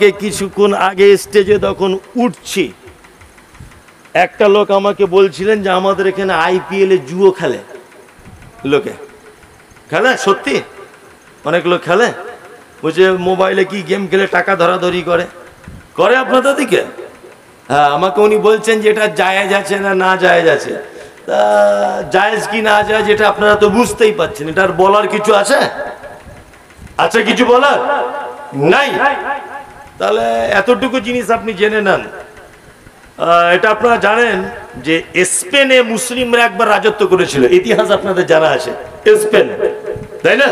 কিছুক্ষণ আগে স্টেজে তখন উঠছি, একটা লোক আমাকে বলছিলেন যে আমাদের এখানে আইপিএল এ জুয়ো খেলে। লোকে খেলে, সত্যি অনেক লোক খেলে। বলছে মোবাইলে কি গেম খেলে টাকা ধরাধরি করে করে আপনাদের দিকে? হ্যাঁ, আমাকে উনি বলছেন যে এটা জায়েজ আছে না না জায়েজ আছে। তা জায়েজ কি না জায়েজ এটা আপনারা তো বুঝতেই পারছেন। এটার বলার কিছু আছে? আছে কিছু বলার নাই। তাহলে এতটুকু জিনিস আপনি জেনে নেন। এটা আপনারা জানেন যে স্পেনে মুসলিমরা একবার রাজত্ব করেছিল, ইতিহাস আপনাদের জানা আছে। স্পেন, তাই না?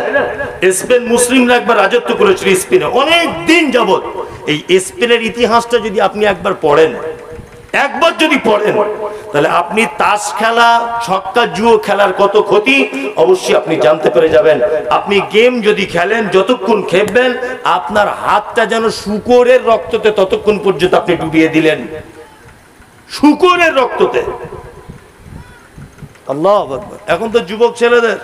স্পেন মুসলিমরা একবার রাজত্ব করেছিল স্পেনে অনেক দিন যাবত। এই স্পেনের ইতিহাসটা যদি আপনি একবার পড়েন, একবার যদি পড়েন, তাহলে আপনি তাস খেলা, ছক্কা জুয়ো খেলার কত ক্ষতি অবশ্যই আপনি জানতে পেরে যাবেন। আপনি গেম যদি খেলেন, যতক্ষণ খেলবেন আপনার হাতটা যেন শূকরের রক্ততে ততক্ষণ পর্যন্ত আপনি ডুবিয়ে দিলেন, শূকরের রক্ততে। আল্লাহু আকবার। এখন তো যুবক ছেলেদের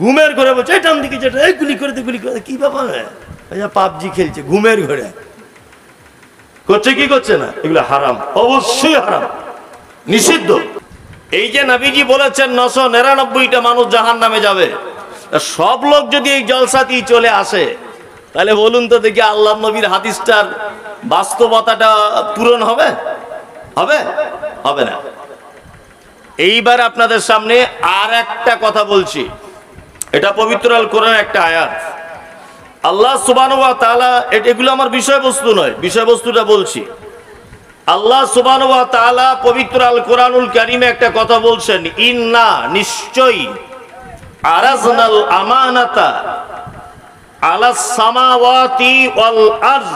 ঘুমের ঘরে বলছে ডান দিকে যেটা গুলি করে দে, গুলি করে দে। কি ব্যাপার? পাবজি খেলছে ঘুমের ঘরে, করছে কি করছে না? এগুলো হারাম, অবশ্যই হারাম, নিষিদ্ধ। এই যে নবীজি বলেছেন 999টা মানুষ জাহান্নামে যাবে, সব লোক যদি এই জলসাতেই চলে আসে, তাহলে বলুন তো দেখি আল্লাহর নবীর হাদিসটার বাস্তবতাটা পূরণ হবে? হবে? হবে না। এইবার আপনাদের সামনে আর একটা কথা বলছি, এটা পবিত্র আল কোরআনের একটা আয়াত। আল্লাহ সুবহানাহু ওয়া তাআলা, এগুলো আমার বিষয়বস্তু নয়, বিষয়বস্তুটা বলছি। আল্লাহ সুবহানাহু ওয়া তাআলা পবিত্র আল কোরআনুল কারীমে একটা কথা বলছেন, ইন্না নিশ্চয়ই আরাজনাল আমানাতা আলাস সামাওয়াতি ওয়াল আরজ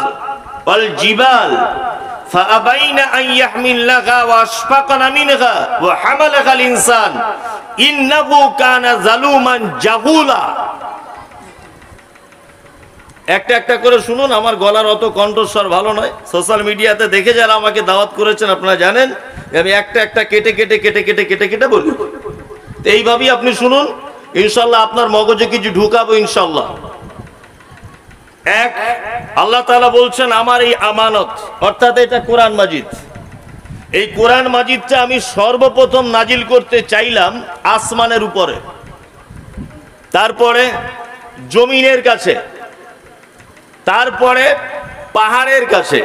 ওয়াল জিবাল ফাআবাইনা আন ইয়াহমিলাহা ওয়া আশফাকনা মিনহা ওয়া হামালাহাল ইনসান ইন্নাহু কানা যালুমান জাহুলা। একটা একটা করে শুনুন, আমার গলার অত কণ্ঠস্বর ভালো নয়। সোশ্যাল মিডিয়াতে দেখে যারা আমাকে দাওয়াত করেছেন আপনারা জানেন আমি একটা একটা কেটে কেটে কেটে কেটে কেটে কেটে বলি। তো এইভাবেই আপনি শুনুন, ইনশাল্লাহ আপনার মগজে কিছু ঢুকাবো ইনশাল্লাহ। এক, আল্লাহ তাআলা বলছেন আমার এই আমানত, অর্থাৎ এটা কোরআন মাজিদ। এই কোরআন মাজিদটা আমি সর্বপ্রথম নাজিল করতে চাইলাম আসমানের উপরে, তারপরে জমিনের কাছে, তারপরে পাহাড়ের কাছে।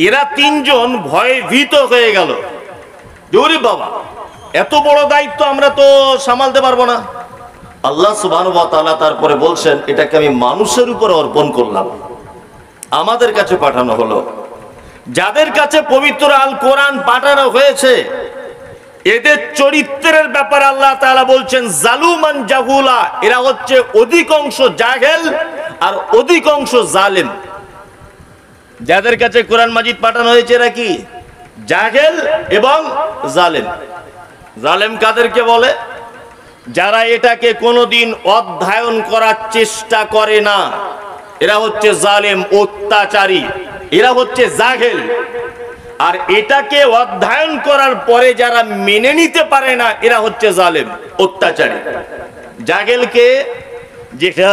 এরা তিনজন ভয়ে ভীত হয়ে গেল, ওরে বাবা এত বড় দায়িত্ব আমরা তো সামালতে পারবো না। আল্লাহ সুবহানাহু ওয়া তাআলা তারপরে বলছেন এটাকে আমি মানুষের উপর অর্পণ করলাম, আমাদের কাছে পাঠানো হলো। যাদের কাছে পবিত্র আল কোরআন পাঠানো হয়েছে এদের চরিত্রের ব্যাপারে আল্লাহ তাআলা বলছেন জালুমান জাহুলা, এরা হচ্ছে অধিকাংশ জাহেল আর অধিকাংশ জালেম। যাদের কাছে কোরআন মাজিদ পাঠানো হয়েছে এরা কি? জাহেল এবং জালেম। জালেম কাদেরকে বলে? যারা এটাকে কোনোদিন অধ্যয়ন করার চেষ্টা করে না, এরা হচ্ছে জালেম, অত্যাচারী, এরা হচ্ছে জাহেল। আর এটাকে অধ্যয়ন করার পরে যারা মেনে নিতে পারে না এরা হচ্ছে জালেম, অত্যাচারী। জাহেলকে, যেটা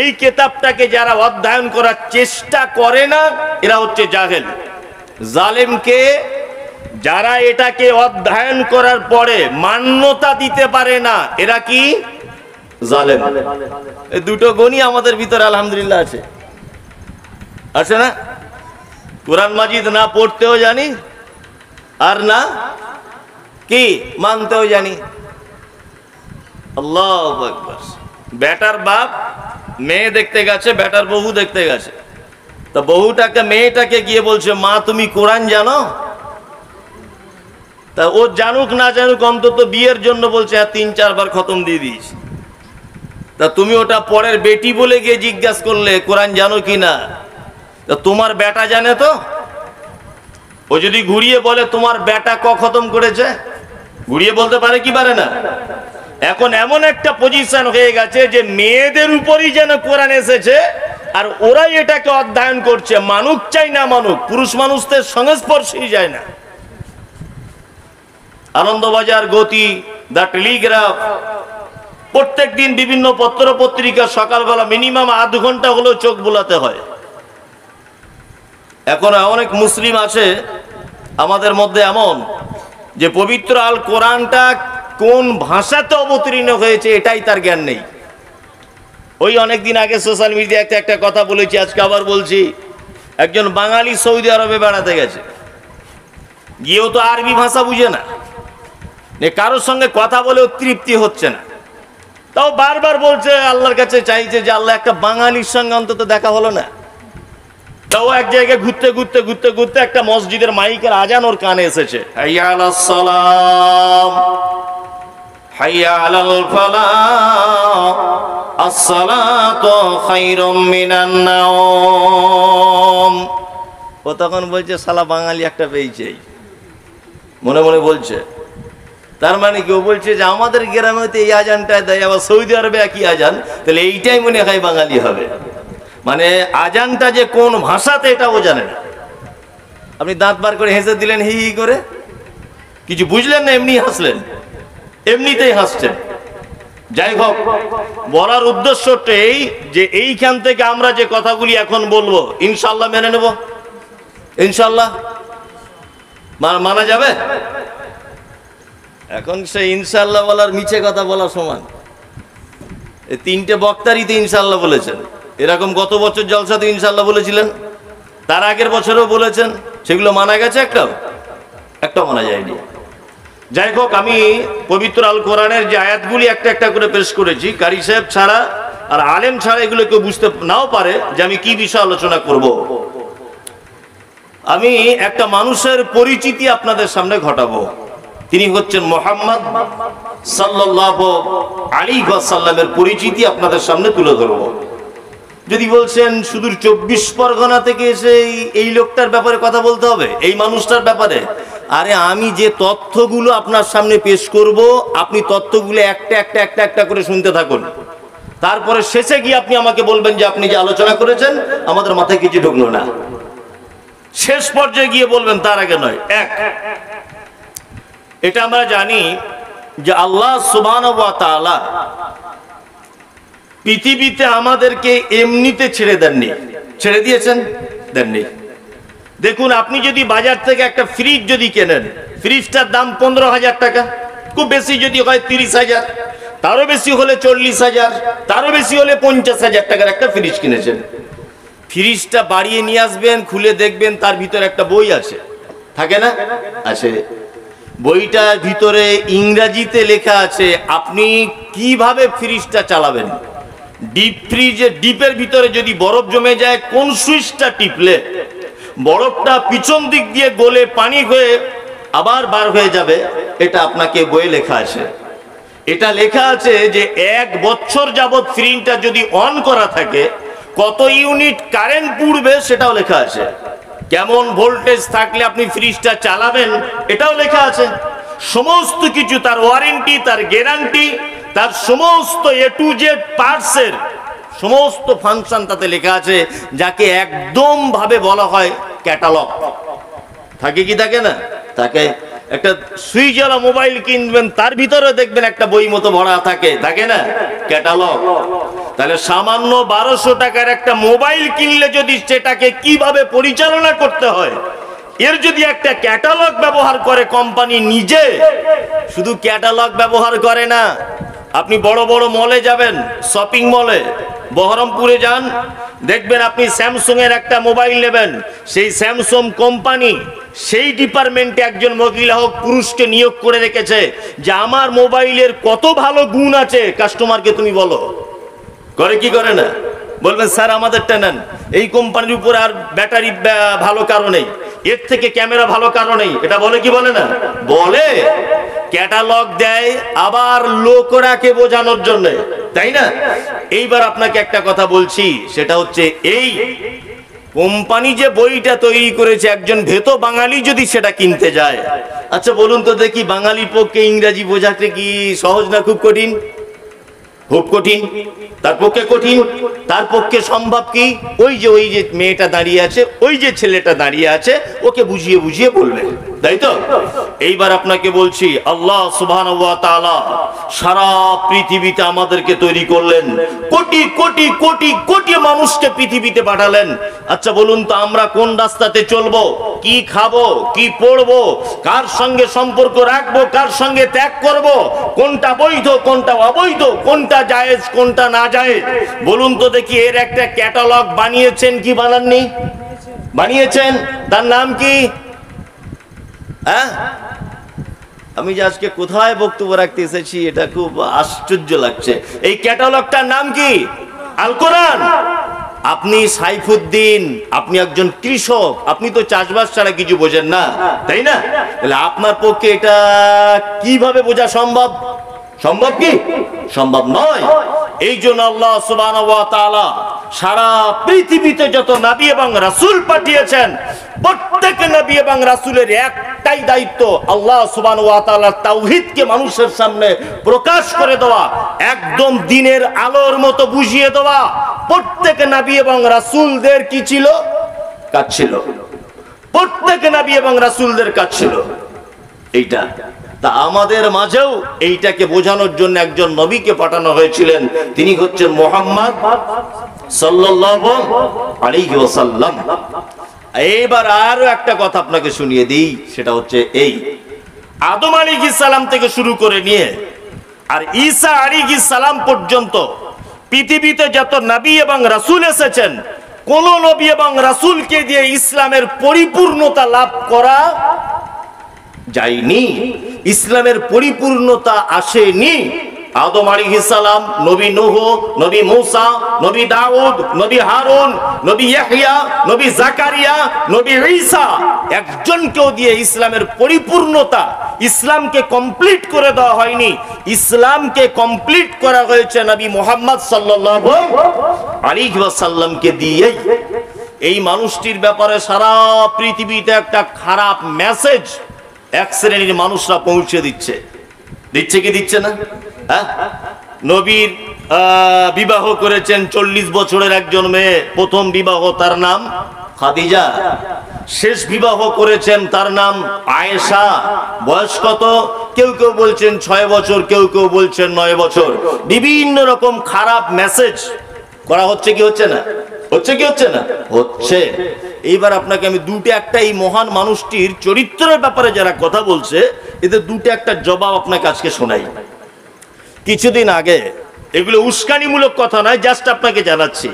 এই কিতাবটাকে যারা অধ্যয়ন করার চেষ্টা করে না এরা হচ্ছে জাহেল। জালেমকে যারা এটাকে অধ্যয়ন করার পরে মান্যতা দিতে পারে না এরা কি? জালেম। এই দুটো গুণই আমাদের ভিতরে আলহামদুলিল্লাহ আছে, আছে না? কোরআন মাজিদ না পড়তেও জানি আর না কি মানতেও জানি। আল্লাহু আকবার। বেটার বাপ মেয়ে দেখতে গেছে, বেটার বহু দেখতে গেছে, তা বহুটাকে মেয়েটাকে গিয়ে বলছে মা তুমি কোরআন জানো? তা ও জানুক না জানুক অন্তত বিয়ের জন্য বলছে 3-4 বার খতম দিয়ে দিয়েছি। তা তুমি ওটা পরের বেটি বলে গিয়ে জিজ্ঞাসা করলে কোরআন জানো কি না? তা তোমার বেটা জানে তো? ও যদি ঘুরিয়ে বলে তোমার বেটা খতম করেছে, ঘুরিয়ে বলতে পারে কি পারে না? এখন এমন একটা পজিশন হয়ে গেছে যে মেয়েদের উপরই যেন কোরআন এসেছে আর ওরাই এটাকে অধ্যয়ন করছে, মানুক চাই না মানুক, পুরুষ মানুষদের সংস্পর্শেই যায় না। আনন্দবাজার, গতি, দ্য টেলিগ্রাফ, প্রত্যেক দিন বিভিন্ন পত্র পত্রিকা সকালবেলা মিনিমাম আধ ঘন্টা হলেও চোখ বোলাতে হয়। এখন অনেক মুসলিম আছে আমাদের মধ্যে এমন যে পবিত্র আল কোরআনটা কোন ভাষাতে অবতীর্ণ হয়েছে এটাই তার জ্ঞান নেই। ওই অনেকদিন আগে সোশ্যাল মিডিয়াতে একটা কথা বলেছি, আজকে আবার বলছি। একজন বাঙালি সৌদি আরবে বেড়াতে গেছে, গিয়েও তো আরবি ভাষা বুঝে না, কারোর সঙ্গে কথা বলেও তৃপ্তি হচ্ছে না, তাও বারবার বলছে আল্লাহর কাছে চাইছে যে আল্লাহ একটা বাঙালির সঙ্গে অন্তত দেখা হলো না। তাও এক জায়গায় ঘুরতে ঘুরতে ঘুরতে ঘুরতে একটা মসজিদের মাইকের আজান ওর কানে এসেছে, হাইয়া আলাস সালাম হাইয়া আলাল ফালাহ আসসালাতু খায়রুম মিনান নাওম। ও তখন বলছে শালা বাঙালি একটা পেয়েছে, মনে মনে বলছে। তার মানে কেউ বলছে যে আমাদের গ্রামে তো এই আজানটা দেয়, আবার সৌদি আরবে একই আজান, তাহলে এইটাই মনে হয় বাঙালি হবে। মানে আজানটা যে কোন ভাষাতে এটা ও জানে না। আপনি দাঁত বার করে হেসে দিলেন হি হি করে, কিছু বুঝলেন না, এমনি হাসলেন, এমনিতেই হাসছেন। যাই হোক, বলার উদ্দেশ্যটা এই যে এইখান থেকে আমরা যে কথাগুলি এখন বলবো ইনশাল্লাহ মেনে নেব, ইনশাল্লাহ মানা যাবে। এখন সে ইনশাল্লাহ বলার মিছে কথা বলা সমান। এই তিনটে বক্তারই তো ইনশাল্লাহ বলেছেন, এরকম গত বছর জলসাতে ইনশাল্লাহ বলেছিলেন, তার আগের বছরও বলেছেন, সেগুলো মানা গেছে? একটা মানা যায়নি। যাই হোক, আমি পবিত্র আল কোরআনের যে আয়াতগুলি একটা একটা করে পেশ করেছি, কারি সাহেব ছাড়া আর আলেম ছাড়া এগুলো কেউ বুঝতে নাও পারে যে আমি কি বিষয় আলোচনা করব। আমি একটা মানুষের পরিচিতি আপনাদের সামনে ঘটাবো। তিনি হচ্ছেন মুহাম্মদ সাল্লাল্লাহু আলাইহি ওয়াসাল্লামের পরিচিতি আপনাদের সামনে তুলে ধরব। যদি বলছেন সুদূর 24 পরগনা থেকে এসে এই লোকটার ব্যাপারে কথা বলতে হবে, এই মানুষটার ব্যাপারে, আরে আমি যে তথ্যগুলো আপনার সামনে পেশ করব, আপনি তথ্যগুলো একটা একটা একটা একটা করে শুনতে থাকুন। তারপরে শেষে গিয়ে আপনি আমাকে বলবেন যে আপনি যে আলোচনা করেছেন আমাদের মাথায় কিছু ঢুকলো না। শেষ পর্যায়ে গিয়ে বলবেন, তার আগে নয়। এটা আমরা জানি যে আল্লাহ সুবহানাহু ওয়া তাআলা পৃথিবীতে আমাদেরকে এমনিতে ছেড়ে দেননি। ছেড়ে দিয়েছেন? দেননি। দেখুন, আপনি যদি বাজার থেকে একটা ফ্রিজ যদি কেনেন, ফ্রিজটার দাম 15,000 টাকা, খুব বেশি যদি হয় 30,000, তারও বেশি হলে 40,000, তারও বেশি হলে 50,000 টাকার একটা ফ্রিজ কিনেছেন। ফ্রিজটা বাড়িয়ে নিয়ে আসবেন, খুলে দেখবেন তার ভিতরে একটা বই আছে, থাকে না? আছে। বইটার ভিতরে ইংরেজিতে লেখা আছে আপনি কিভাবে ফ্রিজটা চালাবেন। ডিপ ফ্রিজে ডিপের ভিতরে যদি বরফ জমে যায়, কোন সুইচটা টিপলে বরফটা পিছন দিক দিয়ে গলে পানি হয়ে আবার বার হয়ে যাবে, এটা আপনাকে বইয়ে লেখা আছে। এটা লেখা আছে যে 1 বছর যাবত ফ্রিজটা যদি অন করা থাকে কত ইউনিট কারেন্ট পুড়বে সেটাও লেখা আছে। কেমন ভোল্টেজ থাকলে আপনি ফ্রিজটা চালাবেন এটাও লেখা আছে। সমস্ত কিছু, তার ওয়ারেন্টি, তার গ্যারান্টি, তার সমস্ত এ টু জেড পার্টসের সমস্ত ফাংশন তাতে লেখা আছে, যাকে একদম ভাবে বলা হয় ক্যাটালগ। থাকে কি থাকে না? থাকে। একটা সুইচওয়ালা মোবাইল কিনবেন, তার ভিতরে দেখবেন একটা বই মতো ভরা থাকে, থাকে না? ক্যাটালগ। তাহলে সামান্য 1200 টাকার একটা মোবাইল কিনলে যদি সেটাকে কিভাবে পরিচালনা করতে হয়, এর যদি একটা ক্যাটালগ ব্যবহার করে কোম্পানি নিজে, শুধু ক্যাটালগ ব্যবহার করে না। আপনি বড় বড় মলে যাবেন, শপিং মলে, বহরমপুরে যান, দেখবেন আপনি স্যামসাং এর একটা মোবাইল নেবেন, সেই স্যামসাং কোম্পানি সেই ডিপার্টমেন্টে একজন মহিলা হোক পুরুষকে নিয়োগ করে রেখেছে যে আমার মোবাইলের কত ভালো গুণ আছে কাস্টমারকে তুমি বলো। করে কি করে না? বলবেন স্যার আমাদেরটা নেন, এই কোম্পানির উপর আর ব্যাটারি ভালো কারণেই, এর থেকে ক্যামেরা ভালো কারণেই, এটা বলে কি বলে না? বলে। ক্যাটালগ দেয় আবার লোকরাকে বোঝানোর জন্য, তাই না? এইবার আপনাকে একটা কথা বলছি, সেটা হচ্ছে এই কোম্পানি যে বইটা তৈরি করেছে, একজন ভেতো বাঙালি যদি সেটা কিনতে যায়, আচ্ছা বলুন তো দেখি, বাঙালির পক্ষে ইংরেজি বোঝাতে কি সহজ না খুব কঠিন? খুব কঠিন। তার পক্ষে কঠিন, তার পক্ষে সম্ভব কি? ওই যে মেয়েটা দাঁড়িয়ে আছে, ওই যে ছেলেটা দাঁড়িয়ে আছে, ওকে বুঝিয়ে বুঝিয়ে বলবে। তাই তো? এইবার আপনাকে বলছি, আল্লাহ সুবহানাহু ওয়া তাআলা সারা পৃথিবীতে আমাদেরকে তৈরি করলেন, কোটি কোটি কোটি কোটি মানুষকে পৃথিবীতে পাঠালেন। আচ্ছা বলুন তো, আমরা কোন রাস্তাতে চলবো, কি খাবো, কি পড়বো, কার সঙ্গে সম্পর্ক রাখবো, কার সঙ্গে ত্যাগ করব, কোনটা বৈধ কোনটা অবৈধ, কোনটা জায়েজ কোনটা না জায়েজ, বলুন তো দেখি। এর একটা ক্যাটালগ বানিয়েছেন কি বানাননি? বানিয়েছেন। তার নাম কি? হ্যাঁ, আমি যে আজকে কোথায় বক্তব্য রাখতে এসেছি এটা খুব আশ্চর্য লাগছে। এই ক্যাটালগটার নাম কি? আল কোরআন। আপনি সাইফুদ্দিন, আপনি একজন কৃষক, আপনি তো চাষবাস ছাড়া কিছু বোঝেন না, তাই না? তাহলে আপনার পক্ষে এটা কিভাবে বোঝা সম্ভব? সম্ভব কি? সম্ভব নয়। এই জন্য আল্লাহ সুবহানাহু ওয়া তাআলা সারা পৃথিবীতে যত নবী এবং রাসূল পাঠিয়েছেন, প্রত্যেক নবী এবং রাসূলের একটাই দায়িত্ব, আল্লাহ সুবহানাহু ওয়া তাআলার তাওহীদকে মানুষের সামনে প্রকাশ করে দেওয়া, একদম দিনের আলোর মতো বুঝিয়ে দেওয়া। প্রত্যেক নবী এবং রাসূলদের কি ছিল? কাজ ছিল। প্রত্যেক নবী এবং রাসূলদের কাজ ছিল এইটা। তা আমাদের মাঝেও এইটাকে বোঝানোর জন্য একজন নবীকে পাঠানো হয়েছিলেন, তিনি হচ্ছেন মুহাম্মদ সাল্লাল্লাহু আলাইহি ওয়াসাল্লাম। এইবার আরো একটা কথা আপনাকে শুনিয়ে দিই, সেটা হচ্ছে এই, আদম আলাইহিস সালাম থেকে শুরু করে নিয়ে আর ঈসা আলাইহিস সালাম পর্যন্ত পৃথিবীতে যত নবী এবং রাসূল এসেছেন, কোন নবী এবং রাসূলকে দিয়ে ইসলামের পরিপূর্ণতা লাভ করা যায়নি, ইসলামের পরিপূর্ণতা আসেনি। আদম আলাইহিস সালাম, নবী নূহ, নবী মূসা, নবী দাউদ, নবী হারুন, নবী ইয়াহইয়া, নবী জাকারিয়া, নবী ঈসা, একজনকেও দিয়ে ইসলামের পরিপূর্ণতা, ইসলামকে কমপ্লিট করে দেওয়া হয়নি। ইসলামকে কমপ্লিট করা হয়েছে নবী মুহাম্মদ সাল্লাল্লাহু আলাইহি ওয়াসাল্লামকে দিয়ে। এই মানুষটির ব্যাপারে সারা পৃথিবীতে একটা খারাপ মেসেজ এক শ্রেণীর মানুষরা পৌঁছে দিচ্ছে। দিচ্ছে কি দিচ্ছে না? হ্যাঁ, নবীর বিবাহ করেছেন 40 বছরের একজন মেয়ে, প্রথম বিবাহ, তার নাম খাদিজা। শেষ বিবাহ করেছেন, তার নাম আয়েশা। বয়স কত? কেউ কেউ বলছেন 6 বছর, কেউ কেউ বলছেন 9 বছর। বিভিন্ন রকম খারাপ মেসেজ করা হচ্ছে কি হচ্ছে না? হচ্ছে কি হচ্ছে না? হচ্ছে। এইবার আপনাকে আমি দুটো একটা, এই মহান মানুষটির চরিত্রের ব্যাপারে যারা কথা বলছে, এদের দুটো একটা জবাব আপনাকে আজকে শোনাই। কিছুদিন আগে, এগুলো উস্কানিমূলক কথা নয়, জাস্ট আপনাকে জানাচ্ছি।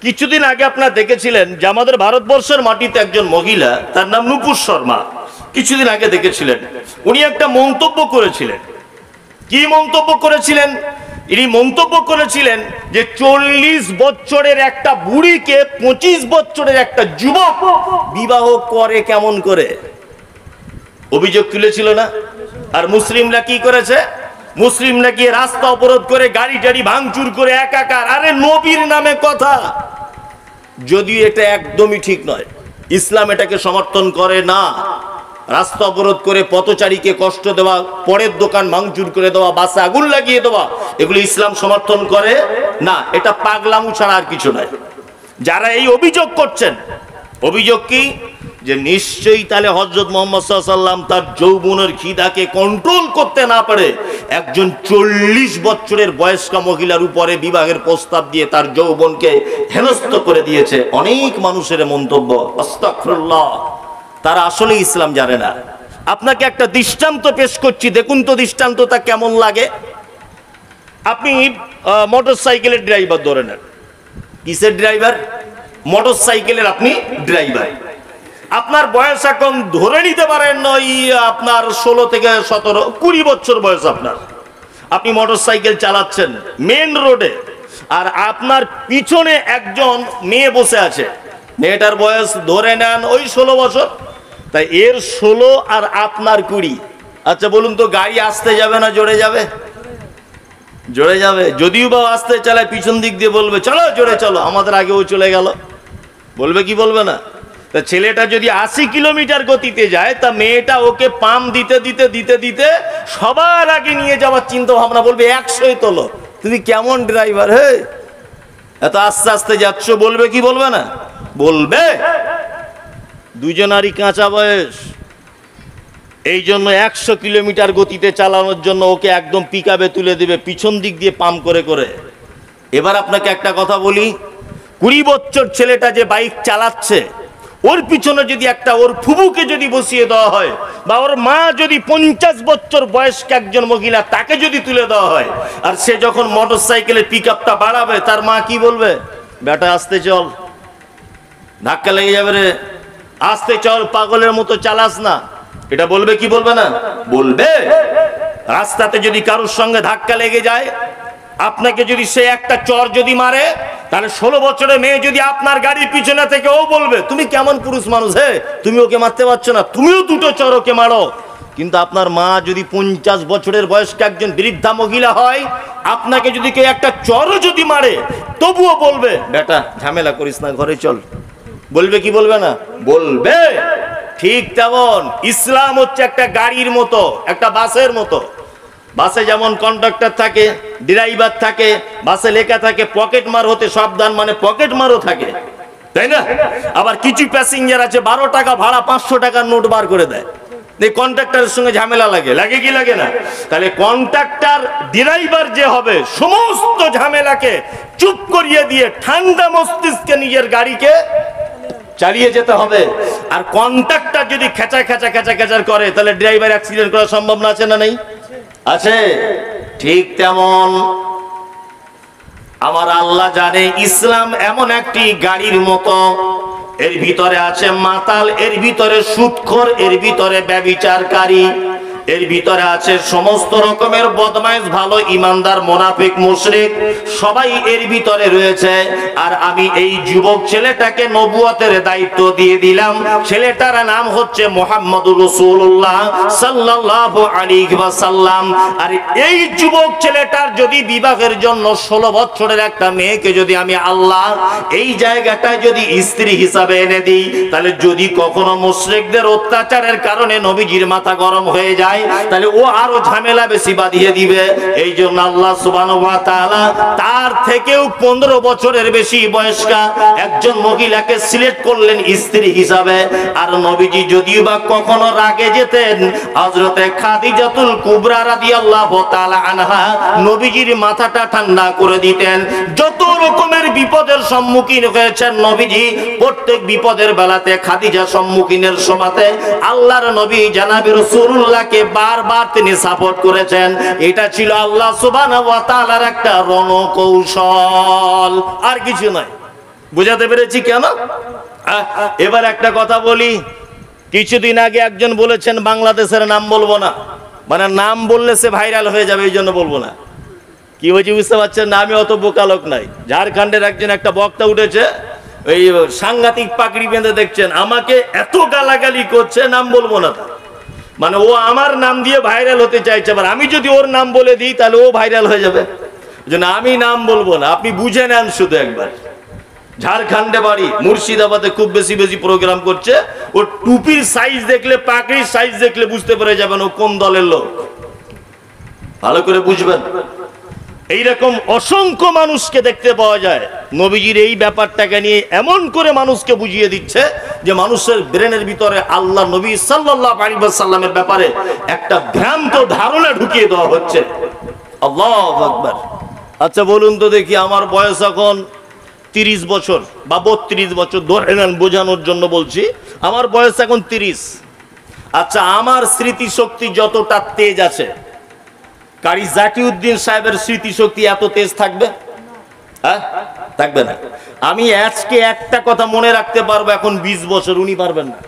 কিছুদিন আগে আপনারা দেখেছিলেন যে আমাদের ভারতবর্ষের মাটিতে একজন মহিলা, তার নাম নুপুর শর্মা, কিছুদিন আগে দেখেছিলেন, উনি একটা মন্তব্য করেছিলেন। কি মন্তব্য করেছিলেন? ইনি মন্তব্য করেছিলেন যে 40 বছরের একটা বুড়িকে 25 বছরের একটা যুবক বিবাহ করে কেমন করে? অভিযোগ তুলেছিল না? আর মুসলিমরা কি করেছে? মুসলিমরা গিয়ে রাস্তা অবরোধ করে, গাড়ি টাড়ি ভাঙচুর করে একাকার। আরে নবীর নামে কথা, যদিও এটা একদমই ঠিক নয়, ইসলাম এটাকে সমর্থন করে না। রাস্তা অবরোধ করে পথচারীকে কষ্ট দেওয়া, পরের দোকান ভাঙচুর করে দেওয়া, বাসে আগুন লাগিয়ে দেওয়া, এগুলো ইসলাম সমর্থন করে না। এটা পাগলামু ছাড়া আর কিছু নয়। যারা এই অভিযোগ করছেন, অভিযোগ কি? যে নিশ্চয়ই তাহলে হযরত মুহাম্মদ সাল্লাল্লাহু আলাইহি ওয়াসাল্লাম তার যৌবনের খিদাকে কন্ট্রোল করতে না পারে একজন 40 বছরের বয়স্কা মহিলার উপরে বিবাহের প্রস্তাব দিয়ে তার যৌবনকে হেনস্থ করে দিয়েছে। অনেক মানুষের মন্তব্য, আস্তাগফিরুল্লাহ, তারা আসলে ইসলাম জানে না। আপনাকে একটা দৃষ্টান্ত পেশ করছি, দেখুন তো দৃষ্টান্তটা কেমন লাগে। আপনি মোটরসাইকেলের ড্রাইভার ধরে নেন। কিসের ড্রাইভার? মোটরসাইকেলের আপনি ড্রাইভার। আপনার বয়স এখন ধরে নিতে পারেন ওই আপনার 16 থেকে 17, 20 বছর বয়স আপনার। আপনি মোটরসাইকেল চালাচ্ছেন মেন রোডে, আর আপনার পিছনে একজন মেয়ে বসে আছে। মেয়েটার বয়স ধরে নেন ওই 16 বছর, তাই এর 16 আর আপনার 20। আচ্ছা বলুন তো, গাড়ি আসতে যাবে না জোরে যাবে? জোরে যাবে। যদিও বা আসতে চালায়, পিছন দিক দিয়ে বলবে চলো জোরে চলো, আমাদের আগেও চলে গেল, বলবে কি বলবে না? তা ছেলেটা যদি 80 কিলোমিটার গতিতে যায়, তা মেয়েটা ওকে পাম দিতে দিতে দিতে দিতে সবার আগে নিয়ে যাওয়ার চিন্তা ভাবনা, বলবে 100 তোলো। তুমি কেমন ড্রাইভার হে, এত আস্তে আস্তে যাচ্ছ, বলবে কি বলবে না? বলবে। দুজনারই কাঁচা বয়স, এই জন্য 100 কিলোমিটার গতিতে চালানোর জন্য ওকে একদম পিকআপে তুলে দেবে পিছন দিক দিয়ে পাম্প করে করে। এবার আপনাকে একটা কথা বলি, 20 বছর ছেলেটা যে বাইক চালাচ্ছে, ওর পিছনে যদি একটা ওর ফুবুকে যদি বসিয়ে দেওয়া হয়, বা ওর মা যদি 50 বছর বয়স্ক একজন মহিলা তাকে যদি তুলে দেওয়া হয়, আর সে যখন মোটর সাইকেলের পিকআপটা বাড়াবে, তার মা কি বলবে? বেটা আস্তে চল, ধাক্কা লেগে যাবে রে, আস্তে চল, পাগলের মতো চালাস না। এটা বলবে কি বলবে না? বলবে। রাস্তাতে যদি কারোর সঙ্গে ধাক্কা লেগে যায়, আপনাকে যদি সে একটা চর যদি মারে, তাহলে 16 বছরের মেয়ে যদি আপনার গাড়ির পিছনে থেকে, ও বলবে তুমি কেমন পুরুষ মানুষ, হে তুমি ওকে মারতে পারছো না, তুমিও দুটো চর ওকে মারো। কিন্তু আপনার মা যদি 50 বছরের বয়স্ক একজন বৃদ্ধা মহিলা হয়, আপনাকে যদি কেউ একটা চরও যদি মারে, তবুও বলবে বেটা ঝামেলা করিস না, ঘরে চল। বলবে কি বলবে না? বলবে। ঠিক তেমন ইসলাম হচ্ছে একটা গাড়ির মতো, একটা বাসের মতো। বাসে যেমন কন্ডাক্টর থাকে, ড্রাইভার থাকে, বাসে লেখা থাকে পকেট মার হতে সাবধান, মানে পকেট মারও থাকে, তাই না? আবার কিছু প্যাসেঞ্জার আছে 12 টাকা ভাড়া 500 টাকার নোট বার করে দেয়। এই কন্ট্রাক্টরের সঙ্গে ঝামেলা লাগে, লাগে কি লাগে না? তাহলে কন্ট্রাক্টর ড্রাইভার যে হবে, সমস্ত ঝামেলাকে চুপ করিয়ে দিয়ে ঠান্ডা মস্তিষ্কে নিজের গাড়িকে চালিয়ে যেতে হবে। আর কন্ট্রাক্টর যদি খেচা খেচা খেচা খেচার করে, তাহলে ড্রাইভার অ্যাক্সিডেন্ট করা সম্ভব না, আছে না নেই? আছে। ঠিক তেমন আমার আল্লাহ জানে ইসলাম এমন একটি গাড়ির মতো, এর ভিতরে আছে মাতাল, এর ভিতরে সুদখোর, এর ভিতরে ব্যভিচারকারী, এর ভিতরে আছে সমস্ত রকমের বদমাইশ, ভালো ইমানদার, মুনাফিক, মুশরিক, সবাই এর ভিতরে রয়েছে। আর আমি এই যুবক ছেলেটাকে নবুয়তের দায়িত্ব দিয়ে দিলাম। ছেলেটার নাম হচ্ছে মুহাম্মদুর রাসূলুল্লাহ সাল্লাল্লাহু আলাইহি ওয়াসাল্লাম। আর এই যুবক ছেলেটার যদি বিবাহের জন্য 16 বছরের একটা মেয়েকে যদি আমি আল্লাহ এই জায়গাটায় যদি স্ত্রী হিসাবে এনে দিই, তাহলে যদি কখনো মুশরিকদের অত্যাচারের কারণে নবীজির মাথা গরম হয়ে যায়, তাহলে ও আরো ঝামেলা বেশি বাঁধিয়ে দিবে। এই জন্য আল্লাহ সুবহানাহু ওয়া তাআলা তার থেকেও 15 বছরের বেশি বয়স্কা একজন মহিলাকে সিলেক্ট করলেন স্ত্রী হিসাবে। আর নবীজি যদিও বা কখনো রাগে যেতেন, হযরতে খাদিজাতুল কুবরা রাদিয়াল্লাহু তাআলা আনহা নবীজির মাথাটা ঠান্ডা করে দিতেন। যত রকমের বিপদের সম্মুখীন হয়েছেন নবীজি, প্রত্যেক বিপদের বেলাতে খাদিজা সম্মুখীনের সময়তে আল্লাহর নবী জনাবে রাসূলুল্লাহকে বারবার তিনি সাপোর্ট করেছেন। এটা ছিল আল্লাহ সুবহানাহু ওয়া তাআলার একটা রণকৌশল, আর কিছু নয়। বুঝাতে পেরেছি কেন? এবার একটা কথা বলি, কিছুদিন আগে একজন বলেছেন বাংলাদেশের নাম বলবো না, মানে নাম বললে সে ভাইরাল হয়ে যাবে, এই জন্য বলবো না। কি হয়েছে বুঝতে পারছেন না? আমি অত বোকা লোক নাই। ঝাড়খণ্ডের একজন একটা বক্তা উঠেছে, ওই সাংঘাতিক পাগড়ি বেঁধে দেখছেন, আমাকে এত গালাগালি করছে, নাম বলবো না। মানে ও আমার নাম দিয়ে ভাইরাল হতে চাইছে, আবার আমি যদি ওর নাম বলে দিই তাহলে ও ভাইরাল হয়ে যাবে। জন্য আমি নাম বলবো না, আপনি বুঝে নেন শুধু একবার। ঝাড়খণ্ডে বাড়ি, মুর্শিদাবাদে খুব বেশি বেশি প্রোগ্রাম করছে। ওর টুপির সাইজ দেখলে, পাগড়ির সাইজ দেখলে বুঝতে পেরে যাবেন ও কোন দলের লোক, ভালো করে বুঝবেন। এইরকম অসংখ্য মানুষকে দেখতে পাওয়া যায়। নবীজির এই ব্যাপারটাকে নিয়ে এমন করে মানুষকে বুঝিয়ে দিচ্ছে যে মানুষের ব্রেনের ভিতরে আল্লাহ নবী সাল্লাল্লাহু আলাইহি ওয়াসাল্লামের ব্যাপারে একটা ভ্রান্ত ধারণা ঢুকিয়ে দেওয়া হচ্ছে। আল্লাহু আকবার। আচ্ছা বলুন তো দেখি, আমার বয়স এখন 30 বছর বা 32 বছর ধরে নেন, বোঝানোর জন্য বলছি, আমার বয়স এখন 30। আচ্ছা, আমার স্মৃতিশক্তি যতটা তেজ আছে, কারি জাকিউদ্দিন সাহেবের স্মৃতিশক্তি এত তেজ থাকবে? হ্যাঁ, থাকবে না। আমি আজকে একটা কথা মনে রাখতে পারবো, এখন 20 বছর উনি পারবেন না।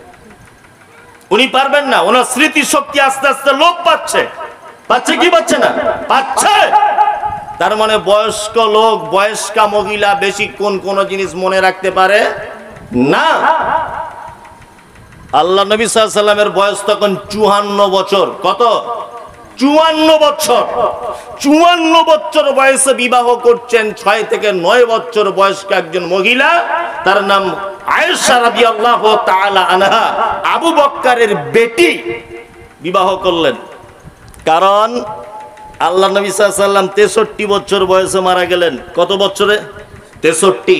উনি পারবেন না। ওনার স্মৃতিশক্তি আস্তে আস্তে লোপ পাচ্ছে। পাচ্ছে কি পাচ্ছে না? পাচ্ছে। তার মানে বয়স্ক লোক, বয়স্কা মহিলা বেশিক্ষণ কোন জিনিস মনে রাখতে পারে না। আল্লাহ নবী সাল্লাল্লাহু আলাইহি ওয়াসাল্লামের বয়স তখন 54 বছর। কত? 54 বছর। 54 বছর বয়সে বিবাহ করছেন 6 থেকে 9 বছর বয়স্ক একজন মহিলা, তার নাম আয়েশা রাদিয়াল্লাহু তাআলা আনহা, আবু বকরের বেটি বিবাহ করলেন। কারণ আল্লাহ নবী সাল্লাল্লাহু আলাইহি ওয়াসাল্লাম 63 বছর বয়সে মারা গেলেন। কত বছরে? 63।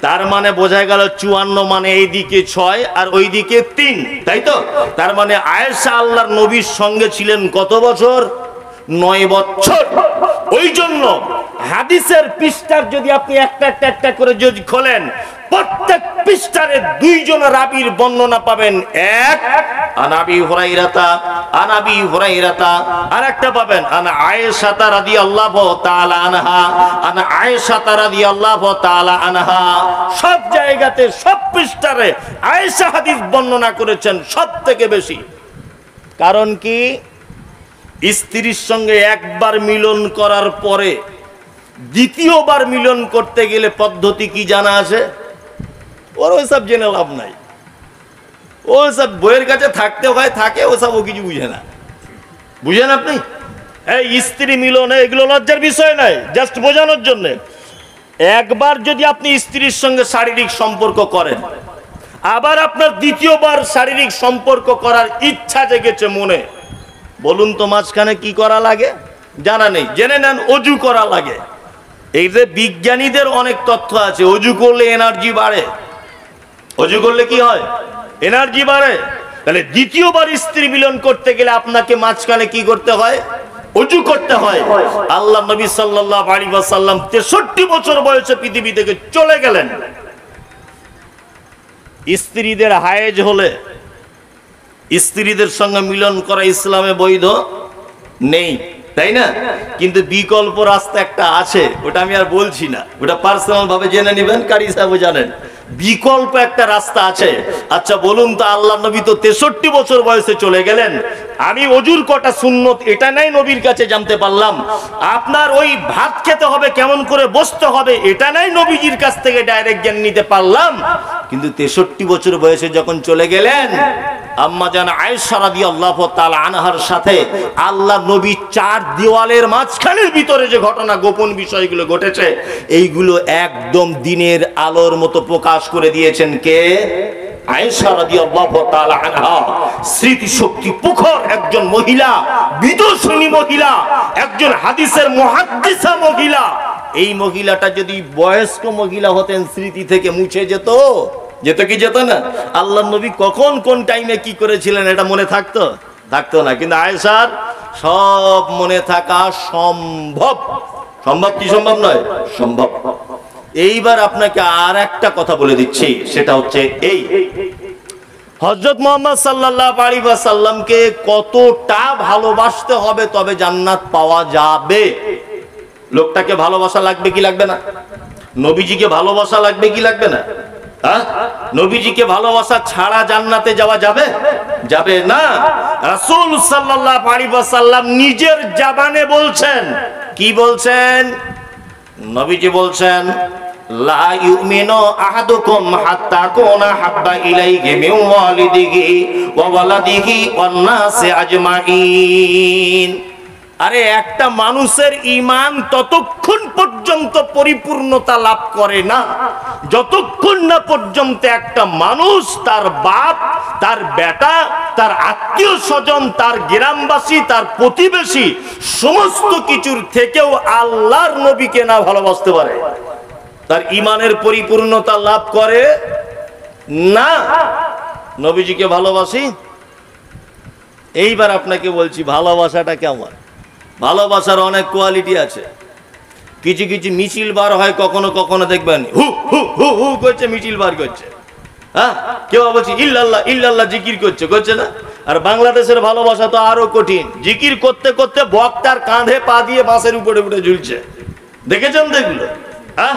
তার মানে বোঝা গেল 54 মানে এইদিকে 6 আর ওইদিকে 3, তাই তো? তার মানে আয়েশা আল্লাহর নবীর সঙ্গে ছিলেন কত বছর? 9 বছর। ওই জন্য হাদিসের পৃষ্ঠার যদি আপনি একটা করে যদি খোলেন, প্রত্যেক পৃষ্ঠারে 2 জন রাবীর বর্ণনা পাবেন। এক আনাবি হুরাইরাতা, আর একটা পাবেন আনা আয়েশা রাদিয়াল্লাহু তাআলা আনহা, আনা আয়েশা রাদিয়াল্লাহু তাআলা আনহা। সব জায়গাতে সব পৃষ্ঠারে আয়েশা হাদিস বর্ণনা করেছেন সবথেকে বেশি। কারণ কি? স্ত্রীর সঙ্গে একবার মিলন করার পরে দ্বিতীয়বার মিলন করতে গেলে পদ্ধতি কি জানা আছে? ওর ওইসব জেনে লাভ নাই। ওসব বইয়ের কাছে থাকতে হয়, থাকে, ওসব ও কিছু বুঝে না। বুঝেন আপনি? এই স্ত্রী মিলন এগুলো লজ্জার বিষয় নয়, জাস্ট বোঝানোর জন্য। একবার যদি আপনি স্ত্রীর সঙ্গে শারীরিক সম্পর্ক করেন, আবার আপনার দ্বিতীয়বার শারীরিক সম্পর্ক করার ইচ্ছা জেগেছে মনে, বলুন তো মাঝখানে কি করা লাগে? জানা নেই, জেনে নেন। অজু করা লাগে। এই যে বিজ্ঞানীদের অনেক তথ্য আছে, অজু করলে এনার্জি বাড়ে। অজু করলে কি হয়? এনার্জি বাড়ে। তাহলে দ্বিতীয়বার স্ত্রী মিলন করতে গেলে আপনাকে মাঝখানে কি করতে হয়? অজু করতে হয়। আল্লাহ নবী সাল্লাল্লাহু আলাইহি ওয়াসাল্লাম 63 বছর বয়সে পৃথিবী থেকে চলে গেলেন। স্ত্রীদের হায়েজ হলে স্ত্রীদের সঙ্গে মিলন করা ইসলামে বৈধ নেই, তাই না? কিন্তু বিকল্প রাস্তা একটা আছে, ওটা আমি আর বলছি না, ওটা পার্সোনাল ভাবে জেনে নেবেন, কারি সাহেব জানেন। বিকল্প একটা রাস্তা আছে। আচ্ছা বলুন তো, আল্লাহ নবী তো 63 বছর বয়সে চলে গেলেন, আমি অজুর কটা সুন্নত এটা নাই নবীর কাছে জানতে পারলাম। আপনার ওই ভাত খেতে হবে, কেমন করে বসতে হবে এটা নাই নবীজির কাছ থেকে ডাইরেক্ট জ্ঞান নিতে পারলাম। কিন্তু 63 বছর বয়সে যখন চলে গেলেন, আম্মা জান আয়েশা রাদিয়াল্লাহু তাআলা আনহার সাথে আল্লাহ নবী 4 দেওয়ালের মাঝখানের ভিতরে যে ঘটনা, গোপন বিষয়গুলো ঘটেছে, এইগুলো একদম দিনের আলোর মতো প্রকাশ করে দিয়েছেন কে? আয়েশা রাদিয়াল্লাহু তাআলা আনহা। স্মৃতিশক্তি প্রখর একজন মহিলা, বিদুষী মহিলা, একজন হাদিসের মুহাদ্দিসা মহিলা। এই মহিলাটা যদি বয়স্ক মহিলা হতেন, স্মৃতি থেকে মুছে যেত কি যেত না? আল্লাহ নবী কখন কোন টাইমে কি করেছিলেন এটা মনে থাকতো না। কিন্তু আয়েশার সব মনে থাকা সম্ভব। সম্ভব কি সম্ভব নয়? সম্ভব। এইবার আপনাকে আর একটা কথা বলে দিচ্ছি, সেটা হচ্ছে এই হযরত মুহাম্মদ সাল্লাল্লাহু আলাইহি ওয়াসাল্লামকে কতটা ভালোবাসতে হবে তবে জান্নাত পাওয়া যাবে। লোকটাকে ভালোবাসা লাগবে কি লাগবে না? নবীজিকে ভালোবাসা লাগবে কি লাগবে না? নবীজিকে ভালোবাসা ছাড়া জান্নাতে যাওয়া যাবে? যাবে না। রাসূল সাল্লাল্লাহু আলাইহি ওয়াসাল্লাম নিজের জবানে বলছেন, কি বলছেন? নবীজি বলছেন, লা ইউমিনু আহাদুকুম হাত্তা কুনা হাব্বা ইলাইহি মিন ওয়ালিদিহি ওয়া ওয়ালাদিহি ওয়ান নাসি আজমাইন। আরে একটা মানুষের ঈমান ততক্ষণ পর্যন্ত পরিপূর্ণতা লাভ করে না যতক্ষণ না পর্যন্ত একটা মানুষ তার বাপ, তার বেটা, তার আত্মীয় স্বজন, তার গ্রামবাসী, তার প্রতিবেশী সমস্ত কিছুর থেকেও আল্লাহর নবীকে না ভালোবাসতে পারে, তার ঈমানের পরিপূর্ণতা লাভ করে না। নবীজিকে ভালোবাসি। এইবার আপনাকে বলছি ভালোবাসাটা কেমন। ভালোবাসার অনেক কোয়ালিটি আছে। কিছু কিছু মিছিল বার হয়, কখনো কখনো দেখবেন হু হু হু হু করছে, মিছিল বার করছে। হ্যাঁ, কেউ বলছে ইল্লাল্লাহ ইল্লাল্লাহ জিকির করছে না। আর বাংলাদেশের ভালোবাসা তো আরো কঠিন। জিকির করতে করতে বক্তার কাঁধে পা দিয়ে বাসের উপরে উঠে ঝুলছে। দেখেছেন দেখলো? হ্যাঁ,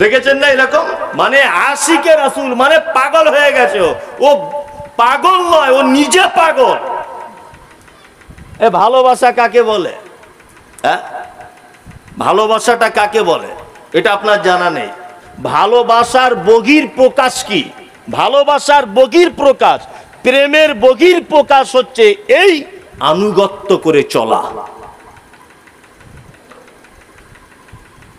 দেখেছেন না এরকম? মানে আশিকে রাসূল, মানে পাগল হয়ে গেছে। ও পাগল নয়, ও নিজে পাগল। এ ভালোবাসা কাকে বলে? হ্যাঁ, ভালোবাসাটা কাকে বলে এটা আপনার জানা নেই। ভালোবাসার বহির প্রকাশ কি? ভালোবাসার বহির প্রকাশ, প্রেমের বহির প্রকাশ হচ্ছে এই আনুগত্য করে চলা।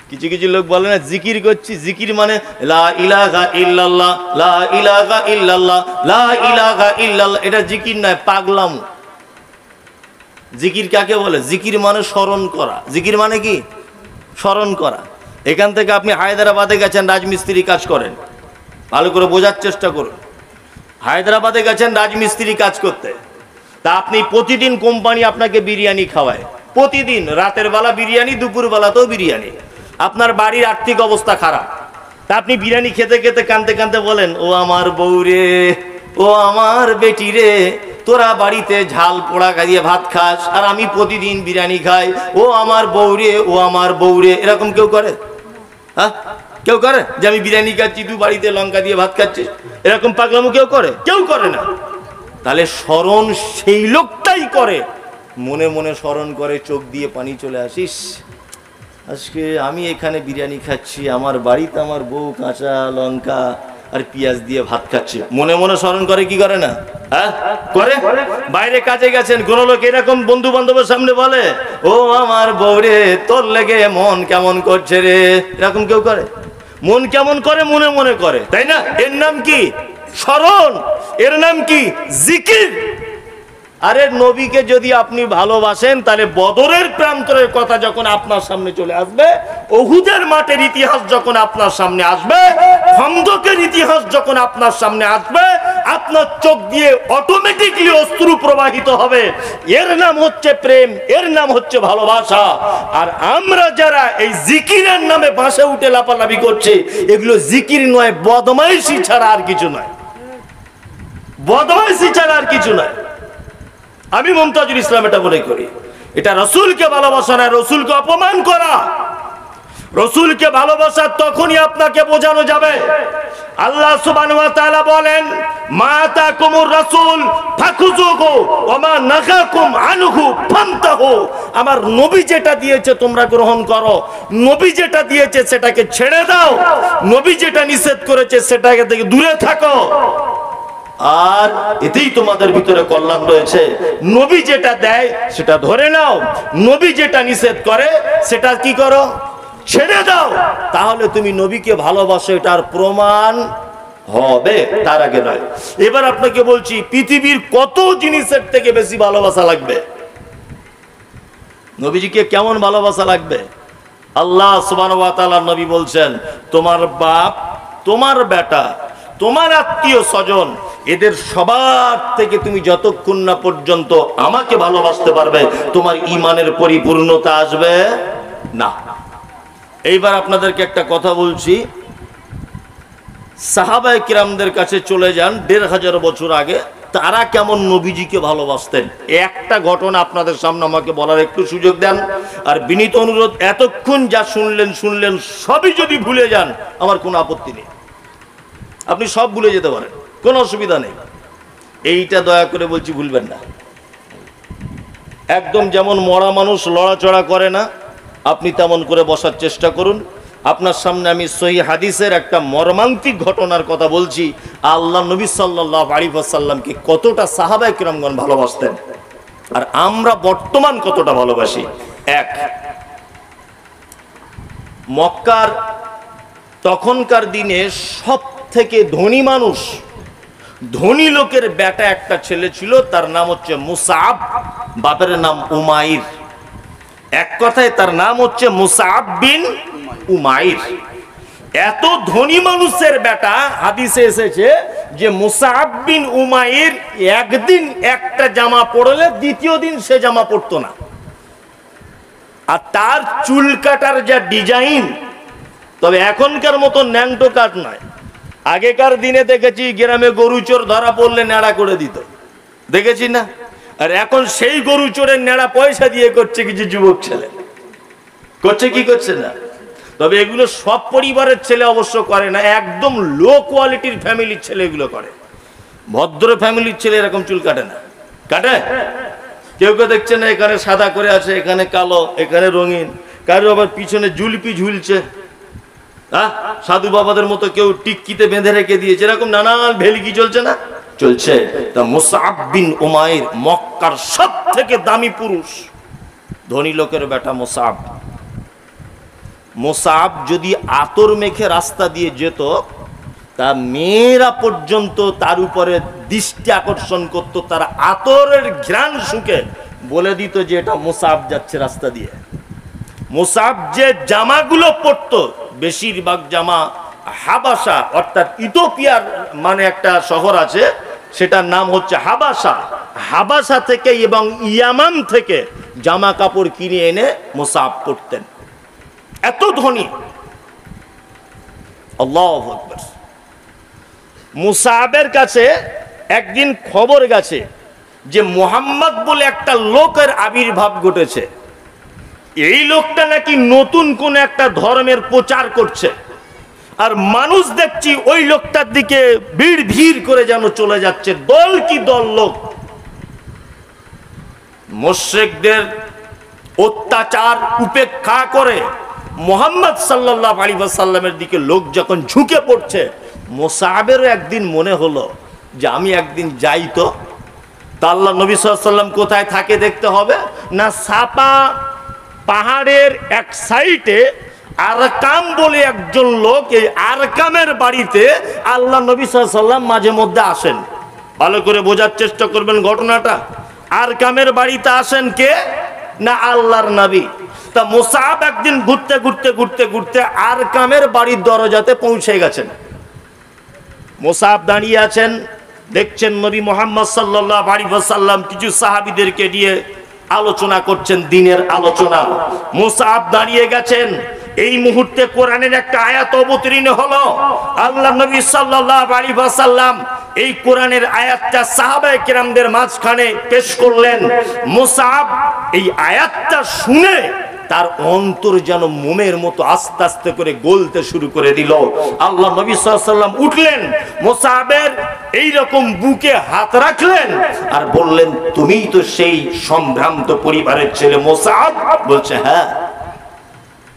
কিছু কিছু লোক বলে না জিকির করছি, জিকির মানে লা ইলাহা ইল্লাল্লাহ, লা ইলাহা ইল্লাল্লাহ, লা ইলাহা ইল্লাল্লাহ। এটা জিকির নয়, পাগলাম। জিকির কাকে বলে? জিকির মানে স্মরণ করা। জিকির মানে কি? স্মরণ করা। এখান থেকে আপনি হায়দ্রাবাদে গেছেন রাজমিস্ত্রি কাজ করেন, ভালো করে বোঝার চেষ্টা করুন। হায়দ্রাবাদে গেছেন রাজমিস্ত্রি কাজ করতে, তা আপনি প্রতিদিন কোম্পানি আপনাকে বিরিয়ানি খাওয়ায়, প্রতিদিন রাতের বেলা বিরিয়ানি, দুপুর বেলাতেও বিরিয়ানি। আপনার বাড়ির আর্থিক অবস্থা খারাপ, তা আপনি বিরিয়ানি খেতে খেতে কাঁদতে কাঁদতে বলেন, ও আমার বউ রে, ও আমার বেটি রে, তোরা বাড়িতে ঝাল পোড়া দিয়ে ভাত খাস আর আমি প্রতিদিন বিরিয়ানি খাই, ও আমার বউ রে, ও আমার বউ রে। এরকম কেউ করে? হ্যাঁ, কেউ করে যে আমি বিরিয়ানি খাচ্ছি, তুই বাড়িতে লঙ্কা দিয়ে ভাত খাচ্ছিস? এরকম পাগলামো কেউ করে? কেউ করে না। তাহলে স্মরণ সেই লোকটাই করে, মনে মনে স্মরণ করে, চোখ দিয়ে পানি চলে আসিস, আজকে আমি এখানে বিরিয়ানি খাচ্ছি, আমার বাড়িতে আমার বউ কাঁচা লঙ্কা আর পেঁয়াজ দিয়ে ভাত খাচ্ছে। মনে মনে স্মরণ করে কি করে না? হ্যাঁ করে। বাইরে কাজে গেছেন, কোন লোক এরকম বন্ধু বান্ধবের সামনে বলে, ও আমার বউ রে, তোর লেগে মন কেমন করছে রে? এরকম কেউ করে? মন কেমন করে মনে মনে করে, তাই না? এর নাম কি? স্মরণ। এর নাম কি? জিকির। আরে নবীকে যদি আপনি ভালোবাসেন, তাহলে বদরের প্রান্তরের কথা যখন আপনার সামনে চলে আসবে, উহুদের মাঠের ইতিহাস যখন আপনার সামনে আসবে, খন্দকের ইতিহাস যখন আপনার সামনে আসবে, আপনার চোখ দিয়ে অটোমেটিকলি অশ্রু প্রবাহিত হবে। এর নাম হচ্ছে প্রেম, এর নাম হচ্ছে ভালোবাসা। আর আমরা যারা এই জিকিরের নামে বাসে উঠে লাফালাফি করছি, এগুলো জিকির নয়, বদমাইশি ছাড়া আর কিছু নয়। বদমাইশি ছাড়া আর কিছু নয়। আমি মুমতাজুল ইসলাম এটা মনে করি, এটা রসুলকে ভালোবাসা না, রসুলকে অপমান করা। রসুলকে ভালোবাসা তখনই আপনাকে বোঝানো যাবে। আল্লাহ সুবহানাহু ওয়া তাআলা বলেন, মা আতাকুমুর রাসূল ফাখুযুহু ওয়া মা নাহাকুম আনহু ফান্তাহু। আমার নবী যেটা দিয়েছে তোমরা গ্রহণ করো, নবী যেটা দিয়েছে সেটাকে ছেড়ে দাও, নবী যেটা নিষেধ করেছে সেটা থেকে দূরে থাকো। আর এতেই তোমাদের ভিতরে কল্যাণ রয়েছে। নবী যেটা দেয় সেটা ধরে নাও, নবী যেটা নিষেধ করে সেটা কি করো? ছেড়ে দাও। তাহলে তুমি নবীকে ভালোবাসো, এটার প্রমাণ হবে, তার আগে নয়। এবার আপনাকে বলছি, পৃথিবীর কত জিনিসের থেকে বেশি ভালোবাসা লাগবে? নবীজিকে কেমন ভালোবাসা লাগবে? আল্লাহ সুবহানাহু ওয়া তাআলা নবী বলছেন, তোমার বাপ, তোমার বেটা, তোমার আত্মীয় স্বজন, এদের সবার থেকে তুমি যতক্ষণ না পর্যন্ত আমাকে ভালোবাসতে পারবে, তোমার ঈমানের পরিপূর্ণতা আসবে না। এইবার আপনাদেরকে একটা কথা বলছি, সাহাবায়ে কিরামদের কাছে চলে যান ১৫০০ বছর আগে, তারা কেমন নবীজিকে ভালোবাসতেন। একটা ঘটনা আপনাদের সামনে আমাকে বলার একটু সুযোগ দেন। আর বিনীত অনুরোধ, এতক্ষণ যা শুনলেন সবই যদি ভুলে যান আমার কোনো আপত্তি নেই, আপনি সব ভুলে যেতে পারেন, কোনো অসুবিধা নেই। এইটা দয়া করে বলছি ভুলবেন না। একদম যেমন মরা মানুষ লড়াচড়া করে না, আপনি তেমন করে বসার চেষ্টা করুন। আপনার সামনে আমি সহিহ হাদিসের একটা মর্মান্তিক ঘটনার কথা বলছি। আল্লাহ নবী সাল্লাল্লাহু আলাইহি ওয়াসাল্লামকে কতটা সাহাবায়ে কিরামগণ ভালোবাসতেন, আর আমরা বর্তমান কতটা ভালোবাসি। এক, মক্কার তখনকার দিনে সব থেকে ধনী মানুষ, ধনী লোকের বেটা একটা ছেলে ছিল, তার নাম হচ্ছে মুসআব, বাপের নাম উমাইর। এক কথায় তার নাম হচ্ছে মুসআব বিন উমাইর। এত ধনী মানুষের বেটা, হাদিসে এসেছে যে মুসআব বিন উমাইর একদিন একটা জামা পরলে দ্বিতীয় দিন সে জামা পরতো না। আর তার চুল কাটার যা ডিজাইন, তবে এখনকার মতো ন্যাংটো কাট নয়। আগেকার দিনে দেখেছি গ্রামে গরু চোর ধরা পড়লে নেড়া করে দিত, দেখেছি না? আর এখন সেই গরু চোরের নেড়া পয়সা দিয়ে করছে কিছু যুবক ছেলে, করছে কি করছে না। তবে এগুলো সব পরিবারের ছেলে অবশ্য করে না, একদম লো কোয়ালিটির ফ্যামিলির ছেলে এগুলো করে। ভদ্র ফ্যামিলির ছেলে এরকম চুল কাটে না। কাটে? কেউ কেউ দেখছে না এখানে সাদা করে আছে, এখানে কালো, এখানে রঙিন, কারো আবার পিছনে জুলপি ঝুলছে, হ্যাঁ, সাধু বাবাদের মতো কেউ টিক্কিতে বেঁধে রেখে দিয়েছে, এরকম নানান ভেলকি চলছে না? চলছে। তা মুসআব বিন উমাইর মক্কার সব থেকে দামি পুরুষ, ধনী লোকের বেটা মুসআব। মুসআব যদি আতর মেখে রাস্তা দিয়ে যেত, তা মেয়েরা পর্যন্ত তার উপরে দৃষ্টি আকর্ষণ করত, তার আতরের ঘ্রাণ শুকে বলে দিত যে এটা মুসআব যাচ্ছে রাস্তা দিয়ে। মুসাব যে জামাগুলো পরতো বেশিরভাগ জামা হাবাসা অর্থাৎ ইথিওপিয়ার মানে একটা শহর আছে, সেটার নাম হচ্ছে হাবাসা। হাবাসা থেকে এবং ইয়ামান থেকে জামা কাপড় কিনে এনে মুসাব পরতেন। এত ধনী। আল্লাহু আকবার। মুসাবের কাছে একদিন খবর গেছে যে মুহাম্মদ বলে একটা লোকের আবির্ভাব ঘটেছে। এই লোকটা নাকি নতুন কোন একটা ধর্মের প্রচার করছে, আর মানুষ দেখছি ওই লোকটার দিকে ভিড় ভিড় করে যেন চলে যাচ্ছে, দল কি দল লোক। মুশরিকদের অত্যাচার উপেক্ষা করে মুহাম্মদ সাল্লাল্লাহু আলাইহি ওয়াসাল্লামের দিকে লোক যখন ঝুঁকে পড়ছে, মুসাবেরও একদিন মনে হলো যে আমি একদিন যাই তো। আল্লাহ নবী সাল্লাল্লাহু আলাইহি ওয়াসাল্লাম কোথায় থাকে দেখতে হবে না, সাপা পাহাড়ের এক সাইডে আরকাম বলে একজন লোক, এই আরকামের বাড়িতে আল্লাহ নবী সাল্লাল্লাহু আলাইহি ওয়াসাল্লাম মাঝে মধ্যে আসেন। ভালো করে বোঝার চেষ্টা করবেন ঘটনাটা। আরকামের বাড়িতে আসেন কে না আল্লাহর নবী। তা মুসাব একদিন ঘুরতে ঘুরতে ঘুরতে ঘুরতে আরকামের বাড়ির দরজাতে পৌঁছে গেছেন। মুসাব দাঁড়িয়ে আছেন, দেখছেন নবী মুহাম্মদ সাল্লাল্লাহু আলাইহি ওয়াসাল্লাম কিছু সাহাবীদেরকে নিয়ে আলোচনা করছেন, দিনের আলোচনা। মুসাব দাঁড়িয়ে গেছেন। এই মুহূর্তে কোরআনের একটা আয়াত অবতীর্ণ হলো। আল্লাহ নবী সাল্লাল্লাহু আলাইহি ওয়াসাল্লাম এই কোরআনের আয়াতটা সাহাবায়ে কেরামদের মাঝখানে পেশ করলেন। মুসাব এই আয়াতটা শুনে তার অন্তর যেন মোমের মতো আস্তে আস্তে করে গলতে শুরু করে দিল। আল্লাহ নবী সাল্লাল্লাহু আলাইহি ওয়াসাল্লাম উঠলেন, মুসাবের এই রকম বুকে হাত রাখলেন আর বললেন, তুমিই তো সেই সম্ভ্রান্ত পরিবারের ছেলে মুসাব? বলছে হ্যাঁ।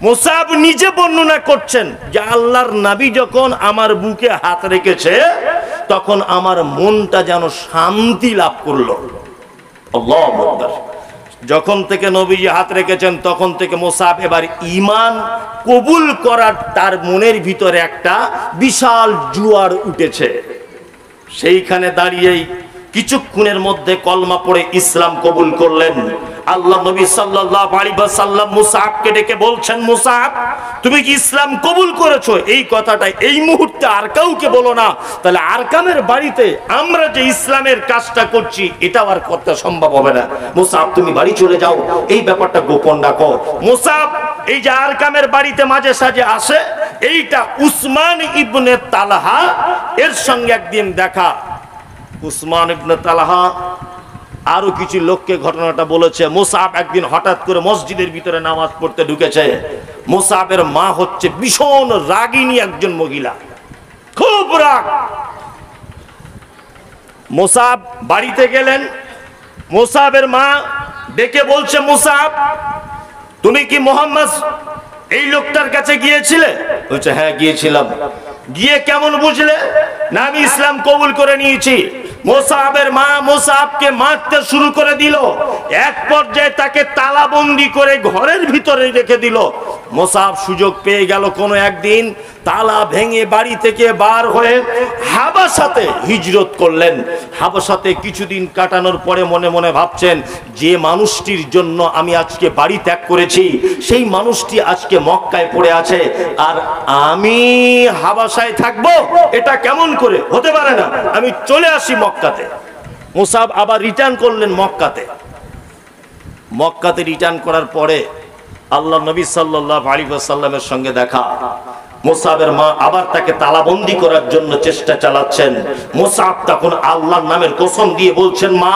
মুসাব নিজে বর্ণনা করছেন যে আল্লাহর নবী যখন আমার বুকে হাত রেখেছে তখন আমার মনটা যেন শান্তি লাভ করলো। আল্লাহু আকবার। যখন থেকে নবীজি হাত রেখেছেন তখন থেকে মুসাব এবার ঈমান কবুল করার তার মনের ভিতরে একটা বিশাল জোয়ার উঠেছে। সেইখানে দাঁড়িয়েই কিছুক্ষণের মধ্যে কলমা পড়ে ইসলাম কবুল করলেন। আল্লাহ নবী সাল্লাল্লাহু আলাইহি ওয়াসাল্লাম মুসাবকে ডেকে বলছেন, মুসাব তুমি কি ইসলাম কবুল করেছো? এই কথাটা এই মুহূর্তে আর কাউকে বলো না, তাহলে আরকামের বাড়িতে আমরা যে ইসলামের কাজটা করছি এটা আর করতে সম্ভব হবে না। মুসাব তুমি বাড়ি চলে যাও, এই ব্যাপারটা গোপন রাখো। মুসাব এই যে আরকামের বাড়িতে মাঝে সাঝে আসে, এইটা উসমান ইবনে তালহা এর সঙ্গে একদিন দেখা। উসমান ইবনে তালহা আরো কিছু লোককে ঘটনাটা বলেছে। মুসাব একদিন হঠাৎ করে মসজিদের ভিতরে নামাজ পড়তে ঢুকেছে। মুসাবের মা হচ্ছে ভীষণ রাগিনী একজন মহিলা, খুব রাগ। মুসাব বাড়িতে গেলেন, মুসাবের মা ডেকে বলছে, মুসাব তুমি কি মুহাম্মদ এই লোকটার কাছে গিয়েছিলে? বলছে হ্যাঁ গিয়েছিলাম। গিয়ে কেমন বুঝলে? না আমি ইসলাম কবুল করে নিয়েছি। মুসাবের মা মুসাবকে মারতে শুরু করে দিল। এক পর্যায়ে তাকে তালাবন্দি করে ঘরের ভিতরে রেখে দিল। মুসাব সুযোগ পেয়ে গেল কোনো একদিন তালা ভেঙে বাড়ি থেকে বার হয়ে হাবাসাতে হিজরত করলেন। হাবাসাতে কিছুদিন কাটানোর পরে মনে মনে ভাবছেন, যে মানুষটির জন্য আমি আজকে বাড়ি ত্যাগ করেছি সেই মানুষটি আজকে মক্কায় পড়ে আছে, আর আমি হাবাসায় থাকবো, এটা কেমন করে হতে পারে না, আমি চলে আসি মক্কাতে। মুসাব আবার রিটার্ন করলেন মক্কাতে। মক্কাতে রিটার্ন করার পরে আল্লাহ নবী সাল্লাল্লাহু আলাইহি ওয়াসাল্লামের সঙ্গে দেখা। মুসাবের মা আবার তাকে তালাবন্দি করার জন্য চেষ্টা চালাচ্ছেন। মুসাব তখন আল্লাহর নামের কসম দিয়ে বলছেন, মা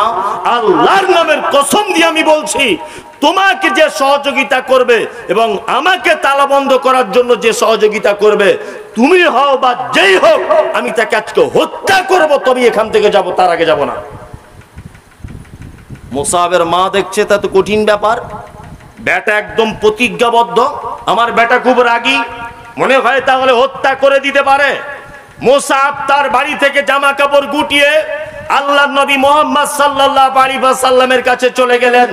আল্লাহর নামের কসম দিয়ে আমি বলছি, তোমাকে যে সহযোগিতা করবে এবং আমাকে তালাবন্ধ করার জন্য যে সহযোগিতা করবে, তুমি হও বা যেই হোক, আমি তাকে আজকে হত্যা করব, তবে এখান থেকে যাব, তার আগে যাব না। মুসাবের মা দেখছে তা তো কঠিন ব্যাপার, বেটা একদম প্রতিজ্ঞাবদ্ধ, আমার বেটা খুব রাগী, মনে হয় তাহলে হত্যা করে দিতে পারে। মুসাব তার বাড়ি থেকে জামা কাপড় গুটিয়ে আল্লাহর নবী মুহাম্মদ সাল্লাল্লাহু আলাইহি ওয়াসাল্লামের কাছে চলে গেলেন।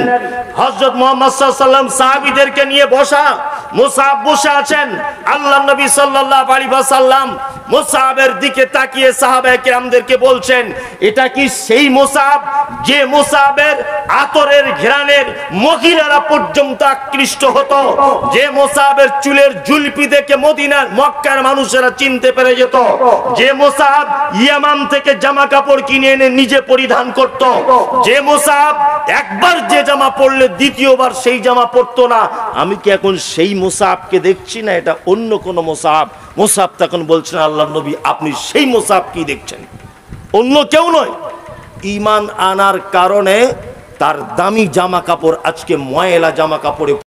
হযরত মুহাম্মদ সাল্লাল্লাহু আলাইহি ওয়াসাল্লাম সাহাবীদেরকে নিয়ে বসা, মুসআব বসে আছেন। আল্লাহর নবী সাল্লাল্লাহু আলাইহি ওয়াসাল্লাম মুসআবের দিকে তাকিয়ে সাহাবায়ে কেরামদেরকে বলছেন, এটা কি সেই মুসআব যে মুসআবের আতরের ঘ্রাণের মহিলারা পর্যন্ত আকৃষ্ট হতো, যে মুসআবের চুলের জুলপি দেখে মদিনার মক্কার মানুষেরা চিনতে পেরে যেত, যে মুসআব ইয়ামান থেকে জামা কাপড় কিনে এনে নিজে পরিধান করত, যে মুসআব একবার যে জামা পরলে দ্বিতীয়বার সেই জামা পরতো না? আমি কি এখন সেই মুসআবকে দেখছি না এটা অন্য কোন মুসআব? মুসআব তখন বলছেন, আল্লাহর নবী আপনি সেই মুসআব কি দেখছেন, অন্য কেউ নয়। ঈমান আনার কারণে তার দামি জামা কাপড় আজকে ময়লা জামা কাপড়ে